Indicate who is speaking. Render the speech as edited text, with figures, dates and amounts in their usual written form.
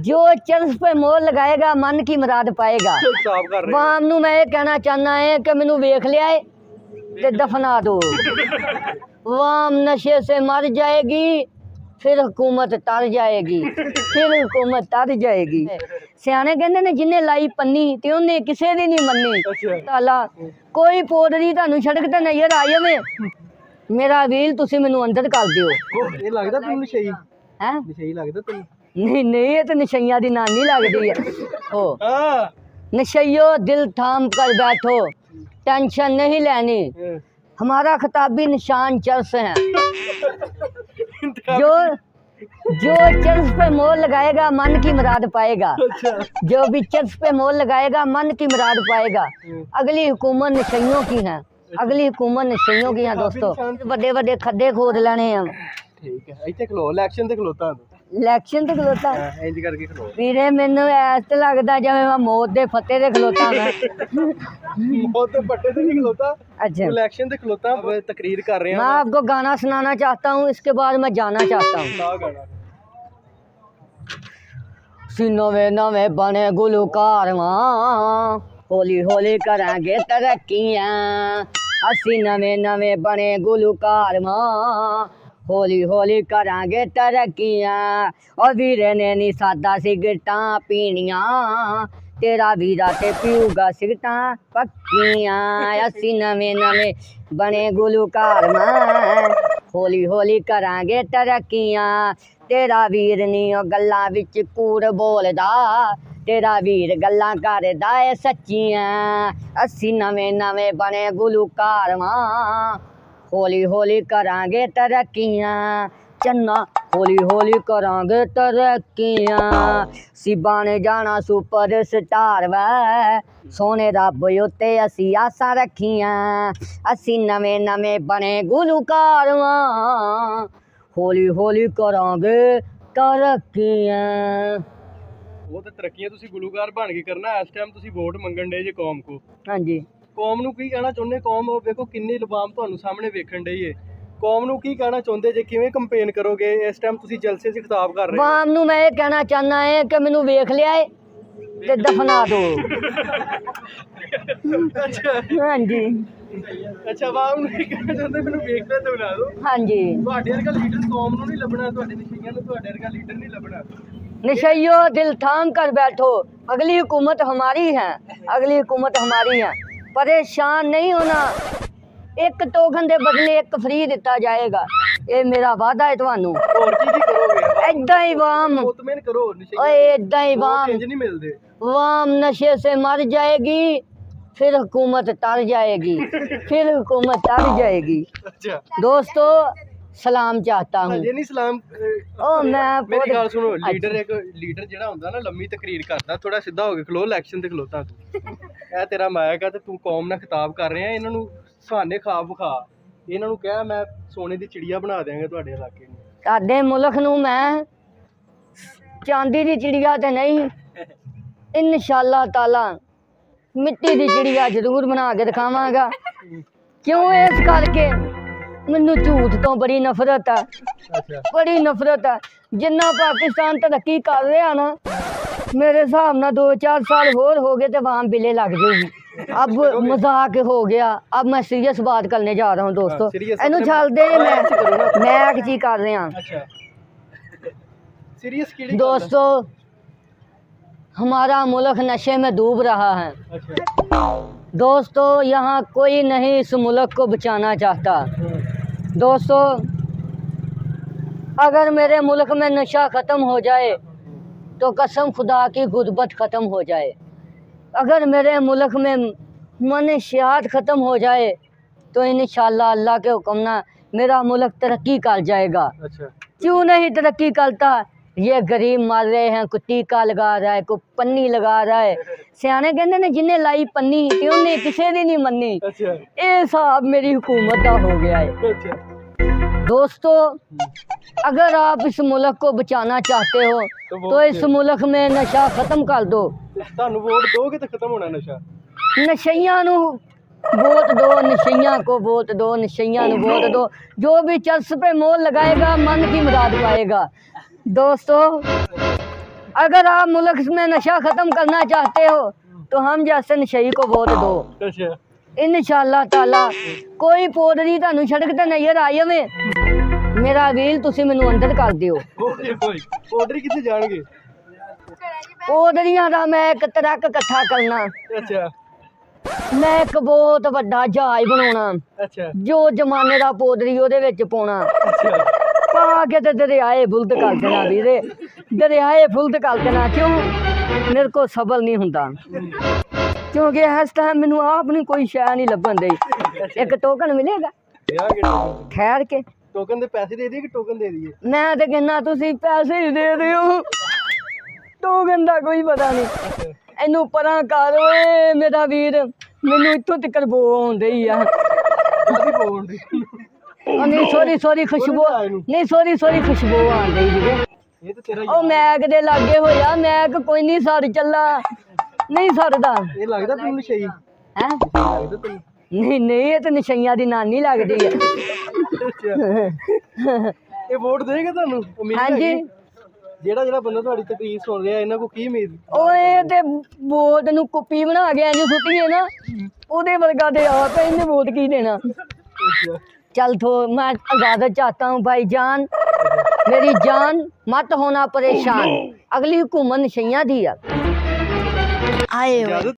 Speaker 1: जो चर्च पे मोहर लगाएगा मन की मुराद पाएगा। वाम नू मैं ये कहना चाहना है कि मैनू वेख लिया है ते दफना दो। वाम नशे से मर जाएगी, फिर हुकूमत तर जाएगी, फिर हुकूमत तर जाएगी। सियाने कहते ने जिन्हें लाई पन्नी ते उन्हें किसी दी नहीं मन्नी। ताला कोई पौधरी तुहानू सड़क ते नजर आ जावे, मेरा वील तुसी मैनू अंदर कर दिओ।
Speaker 2: ये लगदा तैनूं नशई
Speaker 1: हैं?
Speaker 2: नशई लगदा तैनूं?
Speaker 1: नहीं नहीं, ये तो नशइया दी नानी लगदी है। ओ नशइयो दिल थाम कर बैठो, टेंशन नहीं लेनी, हमारा खिताबी निशान चर्च है। जो जो चर्च पे मोहर लगाएगा मन की मुराद पाएगा। जो भी चर्च पे मोहर लगाएगा मन की मुराद पाएगा। अगली हुकूमत नशइयों की है, अगली हुकूमत नशइयों की है। दोस्तों बड़े बड़े खड्डे खोद लेने हम।
Speaker 2: ठीक है, इत्थे खलो इलेक्शन ते खलोता
Speaker 1: इलेक्शन ते खलोता
Speaker 2: इंज करके खलो।
Speaker 1: ਵੀਰੇ ਮੈਨੂੰ ਐਸ ਤੇ ਲੱਗਦਾ ਜਿਵੇਂ ਮੈਂ ਮੌਤ ਦੇ ਫੱਤੇ ਤੇ ਖਲੋਤਾ ਮੈਂ।
Speaker 2: मौत दे पट्टे ते नहीं खलोता,
Speaker 1: अच्छा
Speaker 2: इलेक्शन ते खलोता। अब तकरीर कर रहे हैं।
Speaker 1: मैं आपको गाना सुनाना चाहता हूँ, इसके बाद मैं जाना चाहता हूँ।
Speaker 2: ना गाना
Speaker 1: नवे नवे बने गुलकार मां, हौली हौली करांगे तरक्कियां। असी नवे नवे बने गुलकार मां, हौली हौली करांगे तरक्कियां। और वीरे ने नी सादा सिगरटां पीनियां, तेरा वीरा ते पीऊगा सिगरटां पक्कियां। असी नवे नवे बने गुलकार मां, हौली हौली करांगे तरक्कियां। तेरा वीर नी ओ गल्लां विच कूड़ बोलदा, तेरा वीर गल्लां करदा ए सच्चियां। असी नवे नवे बने गुलकार मां, हौली हौली करांगे तरक्कियां। चन्ना हौली हौली करांगे तरक्कियां। सिब्बा ने जाना सुपर स्टार वै, सोने रब उत्ते असी आसां रखियां। असी नवे नवे बने गुलकार वां, हौली हौली करांगे तरक्कियां।
Speaker 2: वो तो तरक्कियां तुसी गुलूकार बन के करना। इस टाइम तुसी वोट मंगण डे जे कौम को।
Speaker 1: हाँ जी,
Speaker 2: कौम नू की कहना चाहुंदे? कौम देखो किन्नी लबाम तुहानू सामने वेखण डई है। कौम नू की कहना चाहुंदे जे? किवें कंपेन करोगे? इस टाइम तुसी जलसे च खिताब कर रहे हो।
Speaker 1: वाम नू मैं ये कहना चाहना है कि मैनू वेख लिया है ते दफना दो।
Speaker 2: अच्छा
Speaker 1: हाँ जी,
Speaker 2: अच्छा, वाम नू की कहना चाहुंदे? मैनू वेखदा ते बना दो।
Speaker 1: हाँ जी।
Speaker 2: तुहाडे वर्गा लीडर कौम नू नहीं लभना, तुहाडे नशइयां नू तुहाडे वर्गा लीडर नहीं लभना।
Speaker 1: नशइयो दिल थाम कर बैठो, अगली हुकूमत हमारी है, अगली हुकूमत हमारी है। परेशान नहीं होना, एक टोकन दे बदले एक फ्री दिता जाएगा, ये मेरा वादा है तुहानू।
Speaker 2: और की करोगे?
Speaker 1: ऐदा ही वाम,
Speaker 2: मुतमिन करो।
Speaker 1: ओए ऐदा ही वाम,
Speaker 2: चेंज नहीं मिलदे।
Speaker 1: वाम नशे से मर जाएगी, फिर हुकूमत तर जाएगी, फिर हुकूमत तर जाएगी।
Speaker 2: अच्छा
Speaker 1: दोस्तों सलाम चाहता हूँ।
Speaker 2: ये नहीं सलाम।
Speaker 1: ओ मैं
Speaker 2: मेरी गल सुनो, लीडर एक लीडर जेड़ा हुंदा ना लम्मी तकरीर करदा, थोड़ा सीधा हो के खलो। इलेक्शन ते खलोता तू, ए तेरा मायक है ते तू कौम नाल खिताब कर रहे हैं। इन्हां नू सुहाने ख्वाब विखा, इन्हां नू कह मैं सोने दी चिड़िया बना देंगे तुहाडे इलाके नू।
Speaker 1: साडे मुल्क नू मैं चांदी दी चिड़िया ते नहीं, इंशाअल्लाह ताला मिट्टी दी चिड़िया जरूर बना के दिखावांगा। क्यों? इस करके मैनू झूठ तो बड़ी नफरत है, बड़ी नफरत है। जिन्ना पाकिस्तान तरक्की कर रहा ना, मेरे हिसाब नाल 2-4 साल होर हो गए तो वहाँ बिले लग जाएगी। अब मजाक हो गया, अब मैं सीरियस बात करने जा रहा हूँ दोस्तों। इनू छल दे, मैं एक चीज कर रहा। दोस्तों हमारा मुल्क नशे में डूब रहा है। दोस्तों यहाँ कोई नहीं इस मुल्क को बचाना चाहता। दोस्तों अगर मेरे मुल्क में नशा ख़त्म हो जाए तो कसम खुदा की गुर्बत ख़त्म हो जाए। अगर मेरे मुल्क में मनशियात ख़त्म हो जाए तो इंशाअल्लाह अल्लाह के हुक्म ना मेरा मुल्क तरक्की कर जाएगा। क्यों नहीं तरक्की करता? ये गरीब मर रहे हैं, कोई टीका लगा रहा है, कोई पन्नी लगा रहा है। सियाने कहते ने जिन्हें लाई पन्नी ते उन्हें किसी दी नहीं मन्नी। ये हिसाब मेरी हुकूमत का हो गया है। दोस्तों अगर आप इस मुल्क को बचाना चाहते हो तो इस मुल्क में नशा खत्म कर दो।
Speaker 2: वोट दोगे तो खत्म होना नशा।
Speaker 1: नशइयां नू वोट दो, नशइयां को वोट दो, नशइयां नू वोट दो। जो भी चर्च पे मोहर लगाएगा मन की मुराद पाएगा। दोस्तों अगर आप मुल्क में नशा खत्म करना चाहते हो तो हम जैसे नशई को वोट दो।
Speaker 2: अच्छा
Speaker 1: इंशाअल्लाह ताला कोई पौधरी ਤੁਹਾਨੂੰ ਸੜਕ ਤੇ ਨਜ਼ਰ ਆਈ ਹੋਵੇ ਮੇਰਾ ਵੀਰ ਤੁਸੀਂ ਮੈਨੂੰ ਅੰਦਰ ਕਰ ਦਿਓ।
Speaker 2: ਆਰਡਰ ਕਿੱਥੇ ਜਾਣਗੇ?
Speaker 1: ਪੌਧਰੀਆਂ ਦਾ ਮੈਂ ਇੱਕ ਟਰੱਕ ਇਕੱਠਾ ਕਰਨਾ।
Speaker 2: ਅੱਛਾ
Speaker 1: ਮੈਂ ਇੱਕ ਬਹੁਤ ਵੱਡਾ ਜਹਾਜ਼ ਬਣਾਉਣਾ
Speaker 2: ਅੱਛਾ
Speaker 1: ਜੋ ਜ਼ਮਾਨੇ ਦਾ ਪੌਧਰੀ ਉਹਦੇ ਵਿੱਚ ਪਾਉਣਾ
Speaker 2: ਅੱਛਾ
Speaker 1: ਪਾ ਕੇ ਤੇ ਦਰਿਆਏ ਫੁਲਦ ਕਰ ਦੇਣਾ ਵੀਰੇ ਦਰਿਆਏ ਫੁਲਦ ਕਰ ਦੇਣਾ। ਕਿਉਂ ਮੇਰੇ ਕੋਲ ਸਬਰ ਨਹੀਂ ਹੁੰਦਾ ਕਿਉਂਕਿ ਇਸ ਟਾਈਮ ਮੈਨੂੰ ਆਪ ਨੂੰ ਕੋਈ ਸ਼ੈ ਨਹੀਂ ਲੱਭਣ ਡਈ। ਇੱਕ ਟੋਕਨ ਮਿਲੇਗਾ
Speaker 2: ਵਿਆਹ ਕਿਹੜਾ
Speaker 1: ਠਹਿਰ ਕੇ
Speaker 2: ਟੋਕਨ ਦੇ ਪੈਸੇ ਦੇ ਦਈਏ ਕਿ ਟੋਕਨ ਦੇ ਦਈਏ?
Speaker 1: ਮੈਂ ਤੇ ਕਹਿੰਦਾ ਤੁਸੀਂ ਪੈਸੇ ਹੀ ਦੇ ਦਿਓ ਟੋਕਨ ਦਾ ਕੋਈ ਪਤਾ ਨਹੀਂ। ਇਹਨੂੰ ਪਰਾਂ ਕਰ ਓਏ ਮੇਰਾ ਵੀਰ ਮੈਨੂੰ ਇੱਥੋਂ ਤੱਕ ਬੋ ਆਉਂਦੀ ਆ।
Speaker 2: ਕਾਹਦੀ ਪਾਉਣ ਦੀ?
Speaker 1: ਨਹੀਂ ਸੋਰੀ ਖੁਸ਼ਬੂ ਨਹੀਂ ਸੋਰੀ ਖੁਸ਼ਬੂ ਆਉਂਦੀ ਵੀਰੇ।
Speaker 2: ਇਹ ਤਾਂ ਤੇਰਾ
Speaker 1: ਉਹ ਮੈਗ ਦੇ ਲਾਗੇ ਹੋਇਆ ਮੈਗ ਕੋਈ ਨਹੀਂ ਸਰ ਚੱਲਾ ਨਹੀਂ ਸਰਦਾ।
Speaker 2: ਇਹ ਲੱਗਦਾ ਤੈਨੂੰ ਨਸ਼ਈ
Speaker 1: ਹੈ
Speaker 2: ਲੱਗਦਾ ਤੈਨੂੰ?
Speaker 1: ਨਹੀਂ ਇਹ ਤਾਂ ਨਸ਼ਈਆਂ ਦੀ ਨਾਨੀ ਲੱਗਦੀ ਹੈ।
Speaker 2: ਇਹ ਵੋਟ ਦੇਗਾ ਤੁਹਾਨੂੰ? ਉਮੀਦ
Speaker 1: ਹਾਂਜੀ
Speaker 2: ਹੈਗੀ? ਜਿਹੜਾ ਬੰਦਾ ਤੁਹਾਡੀ ਤਕਰੀਰ ਸੁਣ ਰਿਹਾ ਇਹਨਾਂ ਕੋ ਕੀ ਉਮੀਦ?
Speaker 1: ਓਏ ਤੇ ਵੋਟ ਨੂੰ ਕੁੱਪੀ ਬਣਾ ਕੇ ਇੰਜ ਸੁੱਟੀਏ ਨਾ ਉਹਦੇ ਵਰਗਾ ਤੇ ਆਪ ਇਹਨੇ ਵੋਟ ਕੀ ਦੇਣਾ। चल तो मैं इजाजत चाहता हूँ भाईजान मेरी जान मत होना परेशान अगली हुकूमत नशइयां दी आए